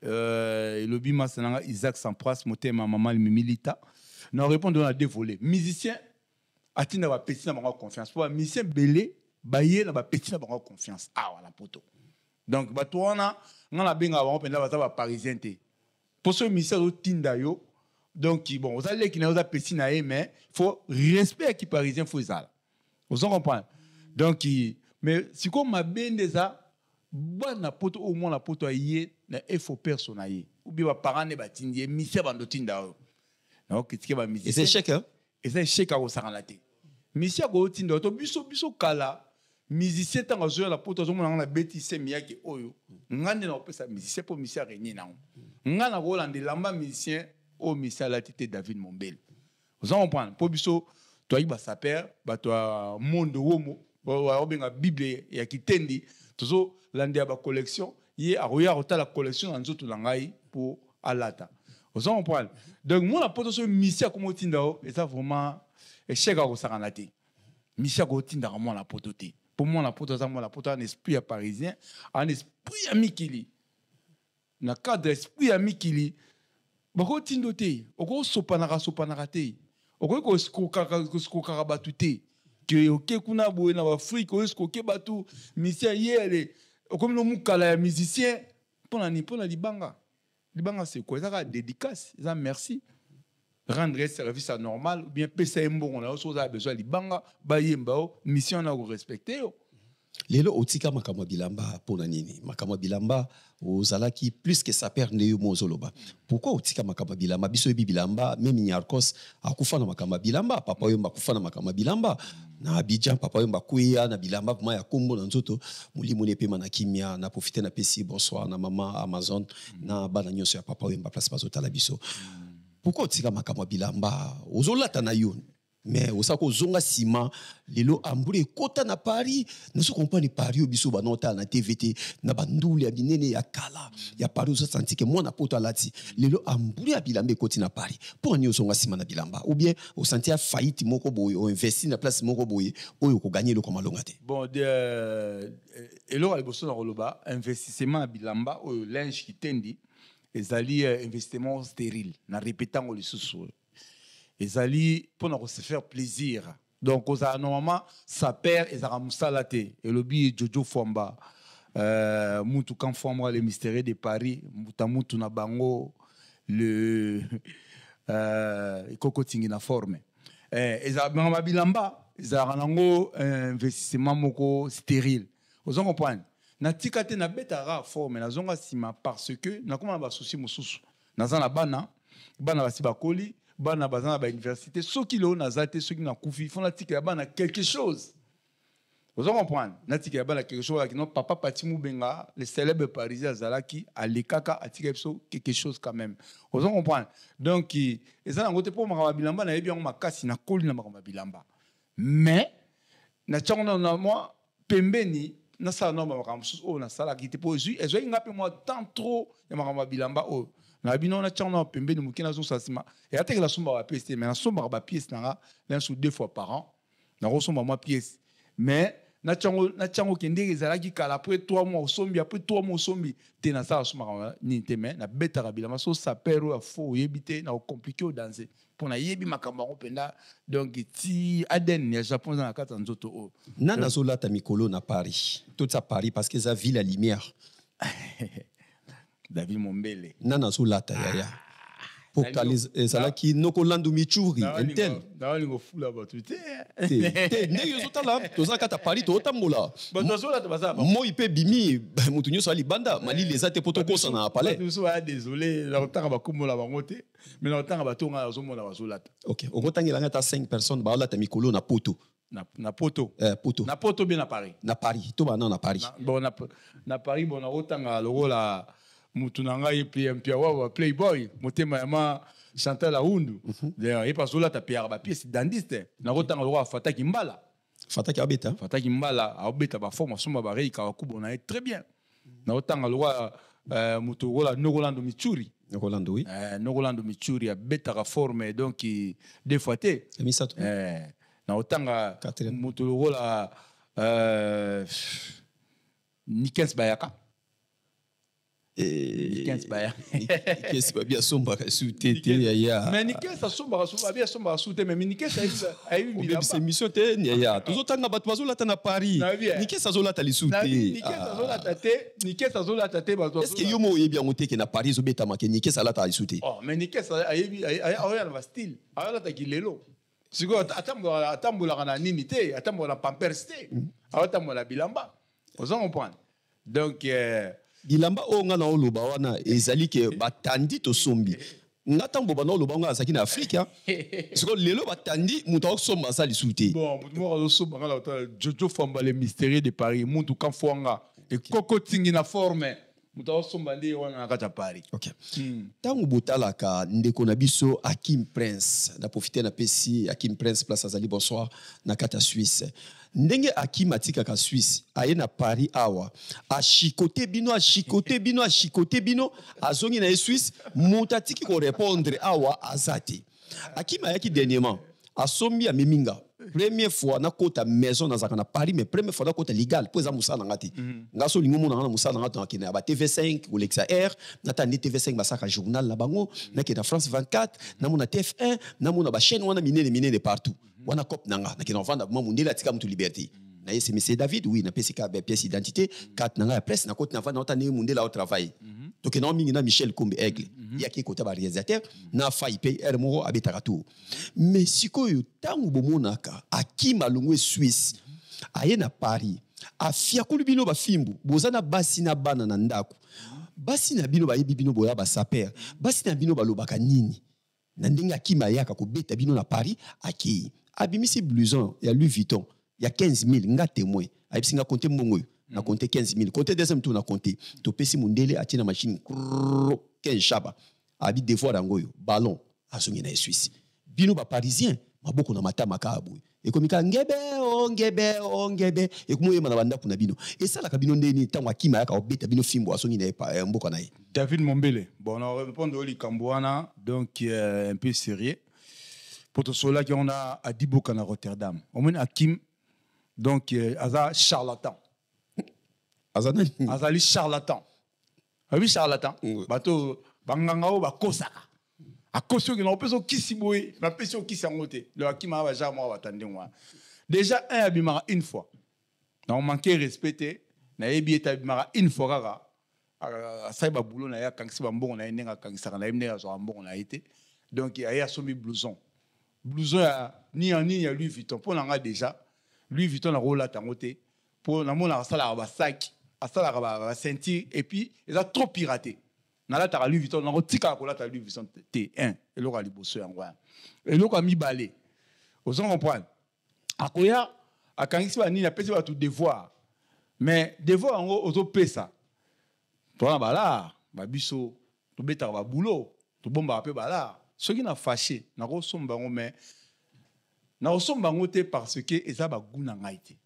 le bima senanga Isaac Sampras motema maman milita na on répondre on a dévolé musicien atinda ba petit na bango confiance pour musicien belé baye na ba petit na bango confiance ah wala poto Donc bato wana ngana benga ba penda ba parisien te. Pour ce ministère au tinda yo. Donc bon, vous allez qui n'a pas petit na mais faut respect qui parisien faut ça. Vous comprenez? Donc mais si comme ma bende ça na poto au moins la poto yé na effort personnel ou bien ba parents ne ba tindie ministère bando tinda. Donc qu'est-ce ba ministère? Et c'est chèque hein? Et c'est chèque à osaranaté. Ministère go tinda to biso kala musicien tant que la poto zo mona na betise miyaki oyo. Ngande na opesa musicien pour musicien régner na. Ngana Roland lamba musicien au ministère la tête David Mombele. Vous comprenez? Pour biso toi y ba saper, ba toi monde womo, ba benga Bible ya kitendi, tozo landia ba collection, yé a roya rota la collection en nzoto langai pour alata. Vous comprenez? Donc moi la poto so ministère comme tindao, et ça vraiment échec à kosakanate. Ministère ko tinda moi la poto te. Pour moi la poto ça moi la poto un esprit parisien, un esprit amikili. Na cadre esprit amikili. Bako tindo te, oko sopanaka te. Oko ko skoka batu te. Que oké kuna boye na Afrique, ko skoke batu musicien yele. Oko no mukala ya musicien pona libanga. Libanga c'est quoi? Ça dédicace, ça merci. Rendre service à normal ou bien pesa mbongo na so za besoin libanga ba yembao mission na ko respecter yo. Lelo otika makama bilamba pona nini makama bilamba ozalaki plus que sa père ne yo mozoloba pourquoi otika makama bilamba biso yebi bilamba même Nyarkos akufa na makama bilamba papa yo makufa na makama bilamba na Abidjan papa yo makuya na bilamba ma ya kombo na nzoto mulimo ne pema na kimia na profiter na pesi bonsoir na mama Amazon na bana nyonso ya papa yo mba place bazota la biso pourquoi otika makama bilamba ozolata na yo. Mais au sako zonga sima lelo ambule kota na Paris ne se comprend Paris au biso banota na TVT na banduli ya binene ya kala ya Paris so senti que moi na poto lati lelo ambule ya bilamba koti na Paris pour ni zonga sima na bilamba ou bien au senti a faillite moko boye ou investi na place moko boye oyo ko gagner le comme malonga te. Bon elo ali boso na roloba investissement à bilamba au linge qui tendi ezali investissement stérile na répétant le sous ezali pour se faire plaisir. Donc normalement sa père ezara musalate et lobi Jojo Fomba mutu kan Fomba le mystère de Paris mutu na bango le kokotingi na forme ezara bilamba ezara nango investissement moko stérile. Vous comprenez? Na tikate na betara forme na zonga sima parce que na koma ba souci mususu na zana bana basi bakoli bana bazana ba université ceux qui l'ont nazate ceux qui na kufi font la tika bana quelque chose. Vous comprenez? Na tika bana quelque chose qui non papa Patimu Benga le célèbre parisien Zalaki à lekaka a tika quelque chose quand même. Vous comprenez? Donc ezana ngote pour makamba bilamba na yebi yango makasi na koli na makamba bilamba. Mais na tchonga na moi pembeni na sa no makamba o na sala ki te po ju ezo ngape moi tant trop ya makamba bilamba o na bino na tchana pembeni mukina zo sasima et atek la somba ba pièce mais na somba ba pièce na l'un sous 2 fois par an na resomba moi pièce mais na tchango kende ezalaki kala après 3 mois osombi après 3 mois osombi te na sa somba ni te mais na beta bilamba so sapero a fo yebite na compliqué au danser pour na yebi makamba openda donc ti aden ya Japon na kata nzoto o nana zola ta mikolo na Paris toute sa Paris parce que ça vit la lumière. David Mombele. Nana Zulata ya. Pour que ça là qui noko landu michuri intel. Na lingo fula ba tu te. Te ne yo zotala to za kata Paris to tambola. Ba to zola to basa. Moi ipe bimi mutu nyo sali banda mali les ate potoko ça na palais. Tu sois désolé la otanga ba kumola ba ngote mais la otanga ba tonga zo mona ba zolata. OK, on otanga la 5 personnes ba la ta mikolo na poto. Na poto. Poto. Na poto bien à Paris. Na Paris, to ba na Paris. Bon na Paris bon na otanga logo la mutunanga pia wa playboy motema ma Chantal Aoundou d'ailleurs et parce là ta pierre ba pièce dandiste na rotanga roi Fataki Mbala Fataki Mbala a obeta ba forme somba ba reika kubo na très bien na rotanga roi mutu rola Nogolando Michuri Rolando oui Nogolando Michuri a beta la forme donc deux fois té na rotanga mutu rola Nikens Bayaka Nikes baya. Nikes ba bien somba sous tété ya. Mais Nikes ça somba bien somba sous tété mais Nikes a eu bilamba. C'est mission té ya. Toujours tanga bat bazola ta na Paris. Nikes azola ta li sous té. Nikes azola ta té, Nikes azola ta té bazola. Est-ce que yo mo bien monté que na Paris zo beta make Nikes ala ta li sous té. Oh mais Nikes a na style. Ala ta kilelo. Siko atambola na nini té, atambola pampers té. Atambola bilamba. Vous en comprenez. Donc bilamba o nga na oloba wana ezali ke batandi to sombi ngatambo bana oloba nga azaki na Afrika siko lelo batandi muto osomba sa lisuté bon muto mo osomba nga la Jojo Famba les mystérieux de Paris muto kamfwanga et koko tingi na forme muto osomba ndi wana kata Paris. OK tangu botalaka ndeko na biso Hakim Prince na profiter na pesi Hakim Prince place azali bonsoir na kata Suisse ndenge Hakim atika ka Suisse aye na Paris awa a chicoté bino azongi na Suisse mutatiki ko répondre awa azati Hakim ayaki dernièrement asombi a meminga première fois na kota maison na zaka na Paris mais première fois na kota légal pour eza musala ngati ngaso lingo mona na musala ngati na kina ba TV5 ou l'XR na tandi TV5 basaka journal la bango na kina France 24 na mona TF1 na mona ba chaîne wana minene partout wana cop nanga na kina vanda mamundela atika mutu liberté na yese monsieur David oui na PCK pièce identité carte nanga ya presse na kota na vanda ota ne mundela au travail donc na mingi na Michel Kombe Aigle yaki kota ba réalisateur na faipe ermo abetaka tout mais sikoyo tangu bomonaka Hakim alongwe Suisse aye na Paris afia kulubino ba fimbu bozana basi na bana na ndako basi na bino ba yebi bino boya ba saper basi na bino ba lobaka nini na ndenge Hakim ayaka ko beta bino na Paris aki abimisi blouson ya Louis Vuitton ya 15 000 nga témoin ayebisi nga compter mbongo na compter 15 000 compter deuxième tour na compter to pesi mundele atina machine 15 chaba abi devoir angoyo ballon azongi na Suisse bino ba parisien maboko na matama kabu ekomika ngebe ekomoyema na banda kuna bino esalaka bino ndeni tango Hakim ayaka obeta bino fimbo azongi na mboka na ye. David Mombele bon on va répondre au Likambouana donc un peu sérieux pour tout cela qu'on a à Diboka na Rotterdam au moins Hakim donc aza charlatan azali charlatan abi charlatan bato banganga o bakosaka akoso ki na peso kisiboy na peso kisangote le Hakim ava jamais batande moi déjà un abimara une fois na on manquait respecter na yebi etabimara une fois kaka saiba boulot na ya kangisi ba mbongo na nenga kangisaka na yemne ya zo mbongo na été donc il y a somi blouson ni en ni ya Louis Vuitton pour nga déjà Louis Vuitton na rola tangote pour na mona sala ba sac asala ba ceinture et puis ils a trop piraté na la ta Louis Vuitton na rotika ko la ta Louis Vuitton T1 et lo ka liboso yango et lo ka mi balé aux on comprendre akoya akangisi ba ni na pesi ba tout devoir mais devoir ngo ozo pesa to na bala ba biso to beta ba boulot to bomba pe bala ce qui n'a fâché na ko somba ngo mais na osomba ngo te parce que eza ba guna ngaite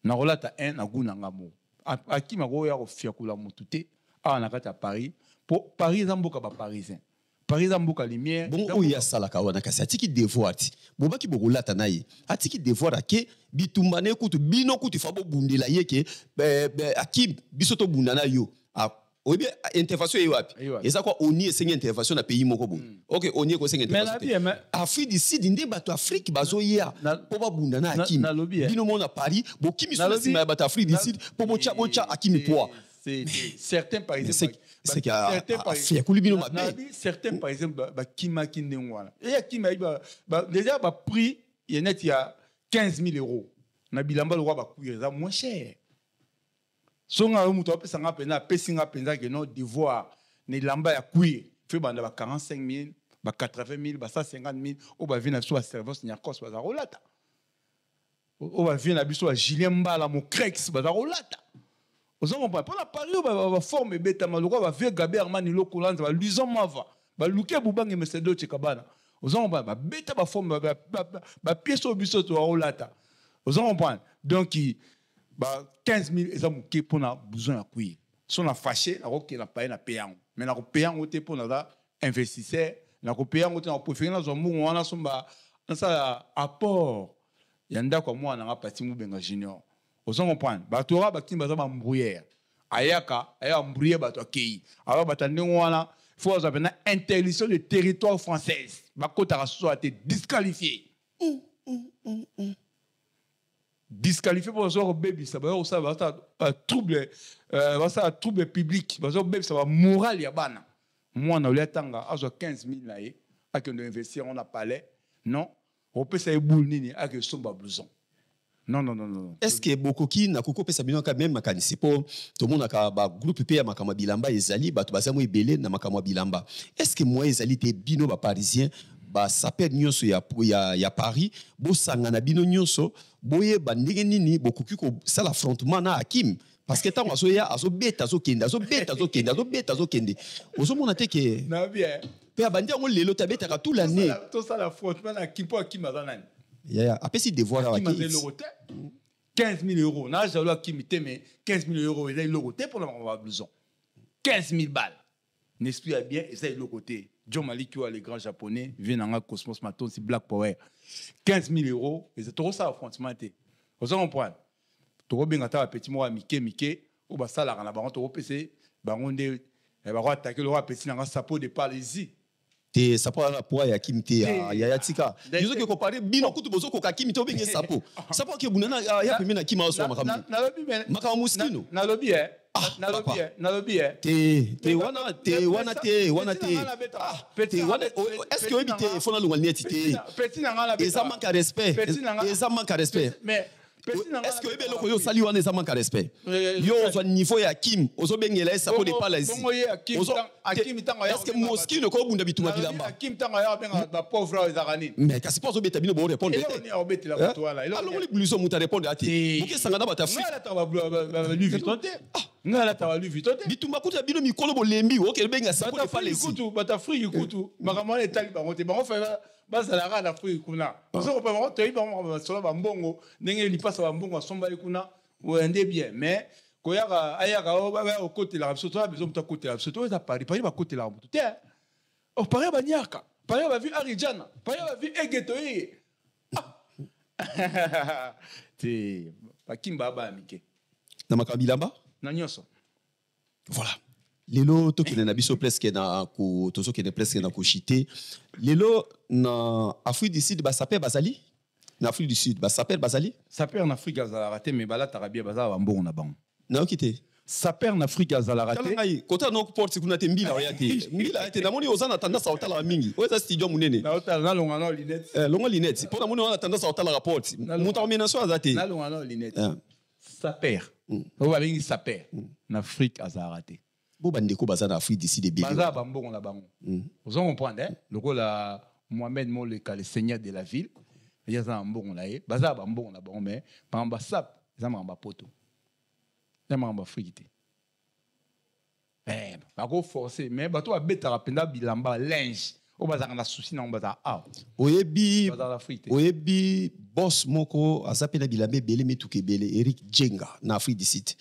na rolata un na guna ngamo Hakim ako ya ko fiakula mutute a na kata Paris pour Paris zamboka ba parisien Paris zamboka lumière bon oya sala ka wana kasi atiki devoir ti bobaki bokolata na ye atiki devoir ake bitumbane kutu bino kutu fa bo bundela yeke Hakim bisoto bundana yo oui bien intervention est wapi et ça quoi on y est intervention na pays moko bon OK on y est ko intervention mais Afrique du Sud ndé bato Afrique bazo ya po ba bunda na Hakim bino mona Paris bo kimi so na bato Afrique du Sud po bo cha Hakim poa c'est certains par exemple c'est qu'il a kulubino mabe certains par exemple ba kima kinde ngwana et Hakim déjà ba prix il y a 15 000 euros na bilamba le roi ba kuira moins cher. Songa muto apesanga pena pesinga penza que non devoir ne lamba ya kui fait banda ba 45 000 ba 80 000 ba 150 000 o ba vina so service nya kos ba rolata o ba vina biso Julien Mbala mo Crex ba rolata ozongo pa la Paris ba forme beta maloko ba ve Gabe Armani lokolanza ba luison mava ba luke bubange mesedo chekabana ozongo ba beta ba forme ba pièce au biso to rolata ozongo pa donc 15 000 ezamouké pour na besoin à quoi son a fâché na ko na paye na payant mais na ko payant oté pour na investisseur na ko payant oté na préférer na zo mu wana somba na ça apport yanda ko moi na parti mu benga junior aux on comprendre ba tora ba kimba za ba mbrouillère ayaka aya embrouiller bato akei alors bato ndenge wana faut avoir une interdiction de territoire française bakota so a été disqualifié disqualifié pour ça baby ça va trouble public parce que baby ça va moral ya bana moi na le tanga azo 15 000 na ye ak on investir on a palais non on peut ça boule nini ak somba blouson non. Est-ce que beaucoup qui n'a pas pesa bino quand même makanisi po tout le monde a ba groupe pe ya makama bilamba ezali bato bazamu ebele na makama bilamba. Est-ce que moi ezali te bino ba parisien ba saper nyonso ya Paris bo sangana bino nyonso boye ba ndenge nini bokuki ko sala affrontement na Hakim parce que tant azo ya azo beta zo kende ozo mona te ke na bien pe abandi ngo lelo tabeta ka tout l'année tout ça l'affrontement na Hakim po Hakim azanani. Après, si devoir à 15 000 euros. N'a pas qui m'était mais 15 000 euros. Il a eu le côté pour la blouson. 15 000 balles. N'explique bien. Et ça, il a eu le côté. John Malik, les grands japonais, viennent en Cosmos Maton, c'est Black Power. 15 000 euros. Et c'est trop ça, franchement. Vous comprenez? Tu as bien un petit mot à Mickey, ou bah ça, là, on a baron, tu as PC, baron de, baron attaquer le roi petit dans un sapot de Palaisie. Te sapo ala poa ya kimite ya tika yuzo ke comparer bino kutu bozo ko kakimite obenge sapo ke bunana ya pemena kima oso makambi makama muskino na lobby te wana est-ce que obite fona lungwa net te eza manque respect mais est-ce que ebe loko yo sali wana eza manque respect yo zo niveau ya Kim ozo bengela sapo de Palaisie est-ce que moskino ko bunda bituma bilamba Hakim tanga ya benga ba pauvre ezarani mais kasi pas obeta bino bo répondre te obeta la photo là alors les blouson muta répondre ati buke sangana bata Afrique ngala tawa lu vitonte ngala tawa lu vitonte bitumba kuta bino mikolo bo lembi oke benga sapo de Palaisie kutu bata Afrique kutu makamana etali bango te bango fa bazalaka na Afrique kuna so pa bango toyi bango solo ba mbongo ndenge lipasa ba mbongo somba kuna wende bien mais koyaka ayaka au côté la surtout a besoin de côté la surtout à Paris ba côté la mutu te au Paris ba nyaka Paris ba vu Arijana Paris ba vu Egetoyi te ba kimba ba mike na makabilamba na nyoso voilà lelo tokene na biso presque na ko tozokene presque na ko chité lelo na Afrique du Sud ba saper bazali na Afrique du Sud ba saper bazali saper en Afrique azala raté mais bala tarabia bazala ba mbongo na bango na okite saper en Afrique azala raté ngai kota no porte kuna te mbila oyate mbila te na moni ozana tendance otala mingi oza studio munene na otala na longa na linette longa linette pour na moni ona tendance otala rapport muta combinaison azate na longa na linette saper o ba bingi saper na Afrique azala raté bo bandeko baza na Afrique d'ici de bébé baza ba mbongo na bango vous comprenez lokola Mohamed Moleka le seigneur de la ville il y a un mbongo na ye baza ba mbongo na bango mais par ba sap za mamba poto za mamba frigité ba ko forcer mais ba to abeta rapenda bilamba linge o baza na souci na baza oyebi baza la frigité oyebi boss moko azapena bilamba belé metuke belé Eric Jenga na Afrique du Sud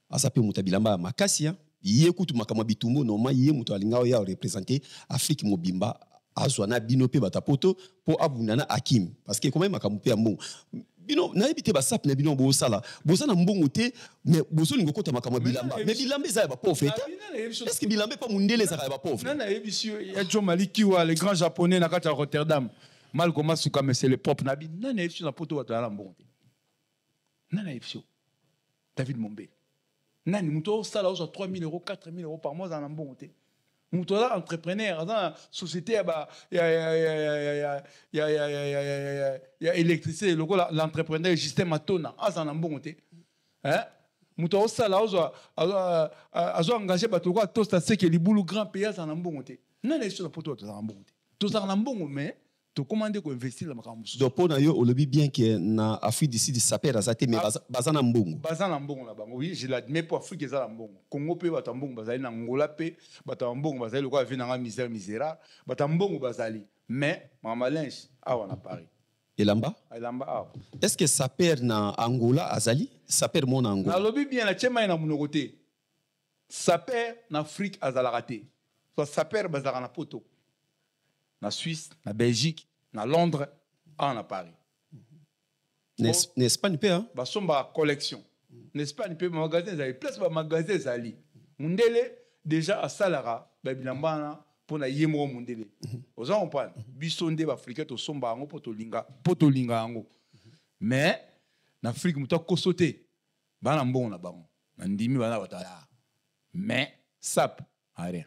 asape mutabilamba makasi ye kutu makama bitumbo no ma ye muto alingao ya représenter Afrique mobimba azwana bino pe batapoto po abunana Hakim parce que quand même makamu pe mbongo bino na ebité ba sap na bino bo sala mbongo te mais bozo lingo kota makama bilamba mais bilamba za ba pauvre est-ce que bilamba pas mundele za ba pauvre nana ebisio ya John Maliki wa les grands japonais na kata Rotterdam Malcolm Suka mais c'est le propre nabi nana ebisio na poto wa mbongo te nana ebisio David Mombe nani muto sala ozo 3 000 euros 4 000 euros par mois dans mbongo te muto là entrepreneur dans société ba ya électricité l'entrepreneur Justin Matona azana mbongo te hein muto sala ozo engagé bato ko tosta seke libulu grand pays azana mbongo te nani sur la poto to za mbongo te to za mbongo mais to commander ko investir la makambo donc pour yo o lobi bien que na Afrique d'ici de saper azate mais bazana mbongo la bango oui je l'admets pour Afrique za mbongo Congo pe batambongo bazali na Angola pe batambongo bazali ko vivre na misère batambongo bazali mais mama linge awa na Paris elamba est-ce que saper na Angola azali saper mon Angola na lobi bien la chema na monokote saper na Afrique azala raté so saper bazala na poto na Suisse, na Belgique, na Londres, na Paris. N'Espagne pas hein? Ba somba collection. N'est-ce pas? Ni magasin zali place ba magasin zali. Mundele déjà à Salara, ba bilamba pour na yemo mundele. Oza comprendre? Bisonde ba Afrique to somba ngo poto linga ngo. Mais na Afrique muta kosote. Bana mbongo na bango. Na ndimi bana batala. Mais sap rien.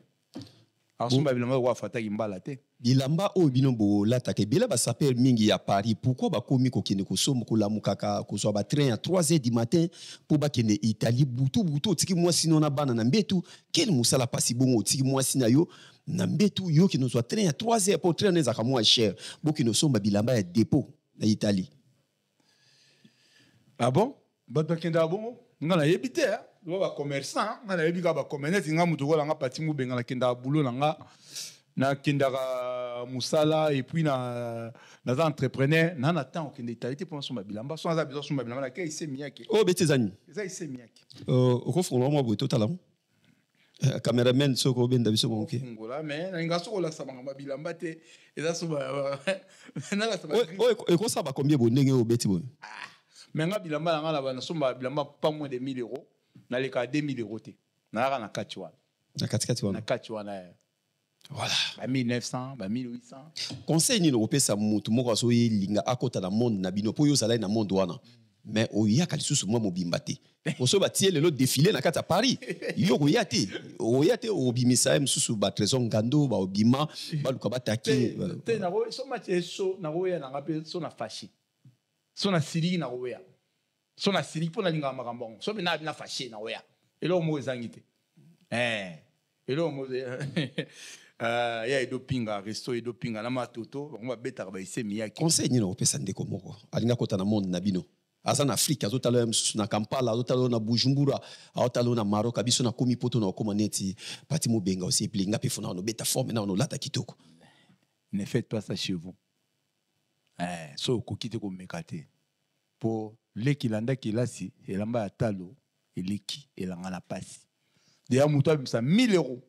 Alors somba bilamba wa fata kimbala te. Bilamba o binombo la take bila ba saper mingi ya Paris. Pourquoi ba komi ko kene ko somo ko lamu kaka ko so ba train à 3h du matin pour ba kene Italie butu tiki moi sinon na bana na mbetu quel musala pasi bongo tiki moi sinayo na mbetu yo ki no so train à 3h pour train za ka moins cher boki no somba bilamba ya dépôt na Italie. Ah bon? Bato kenda bongo ngana yebite hein. Ba commerçant ngana yebika ba commerçant nga mutu ko la nga pati mu benga na kenda boulot na nga na kindara musala et puis na entrepreneur na attend que l'Italie pour son bilamba sans besoin son bilamba na kay ise miaki oh betezani ça ise miaki ko folo mo bo totalement cameraman soko benda biso mo ke ngola mais na ngaso ko la sabanga bilamba te eza so na la sabanga oh ko ça va combien bo ndenge o beti bo mais nga bilamba nga la bana somba bilamba pas moins de 1000 euros na le cas 2000 euros te na na katiwa na katikati wana na katiwa na voilà. Ba 1900, ba 1800. Conseil ni l'Europe ça mutu moko so yelinga akota na monde na bino po yo sala na monde wana. Mais o ya kalisusu mo bimbate. O so ba tie le défilé na kata Paris. Yo ko yate. O yate o bimisa msusu ba trésor ngando ba obima ba luka ba taki. Te na ro so matie so na ro ya na ngape so na fashi. So na siri na ro ya. So na siri po na linga makambo. So bina na fashi na ro ya. Elo mo ezangite. Elo mo ya edopinga resto edopinga na matoto on va beta ba ise miyaki conseil ni no pesa ndeko moko alinga kota na monde na bino asa na Afrique azotalo na Kampala azotalo na Bujumbura azotalo na Maroc abiso na komi poto na koma neti pati mo benga aussi plinga pe fona no beta forme na no lata kitoko ne faites pas ça chez vous so kokite ko mekate pour lekilanda kilasi elamba ya talo eleki elanga na pasi déjà muto ça 1000 euros.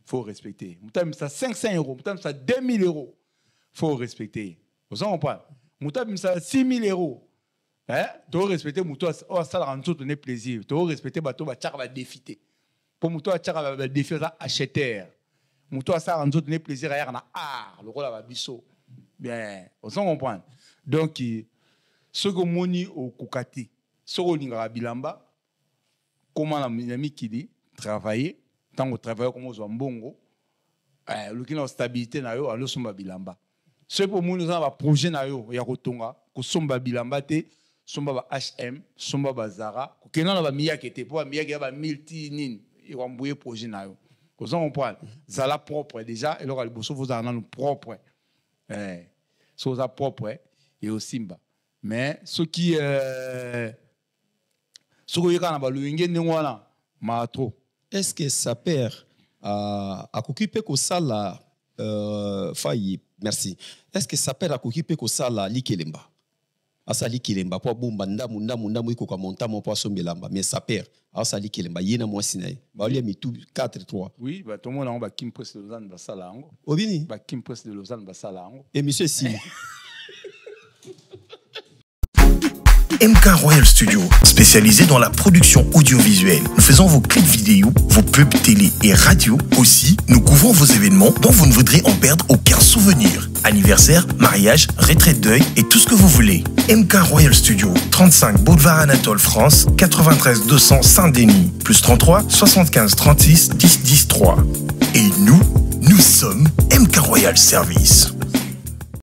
Faut respecter. Moutab ça 500 euros, moutab ça 2000 euros. Faut respecter. Vous comprenez? Moutab ça 6000 euros. Hein? Tu dois respecter mouto ça ça rend tout donner plaisir. Tu dois respecter bateau ba tchar va défiter. Pour mouto tchar va défier ça acheter. Mouto ça rend tout donner plaisir à na art, le rôle va biso. Bien, vous comprenez? Donc ce que moni au kokati, ce que linga bilamba comment la ami qui dit travailler tant que travailler comme aux mbongo le qui na stabilité na yo alo somba bilamba ce pour nous on va projet na yo ya kotonga ko somba bilamba te somba ba HM somba ba Zara ko kena na ba miyaki te po ba miyaki ba multi nin et on mbouye projet na yo ko ça on prend Zala propre déjà et alors le bosso vous en propre so ça propre et au simba mais ce qui ce que yaka na ba luinge ndengwana ma trop. Est-ce que ça perd à occuper que ça là failli merci est-ce que ça perd à occuper que ça là likelemba asa likelemba pour bomba ndamu iko kwa montamo pour sombelamba mais ça perd asa likelemba yena moi sinaye ba oli mi tout 4-3 oui ba tout monde on ba Kim Press de Lausanne ba sala ngo obini ba Kim Press de Lausanne ba sala ngo et monsieur si MK Royal Studio, spécialisé dans la production audiovisuelle. Nous faisons vos clips vidéo, vos pubs télé et radio. Aussi, nous couvrons vos événements dont vous ne voudrez en perdre aucun souvenir. Anniversaire, mariage, retraite deuil et tout ce que vous voulez. MK Royal Studio, 35 Boulevard Anatole France, 93 200 Saint-Denis, plus 33 75 36 10 10 3. Et nous sommes MK Royal Service.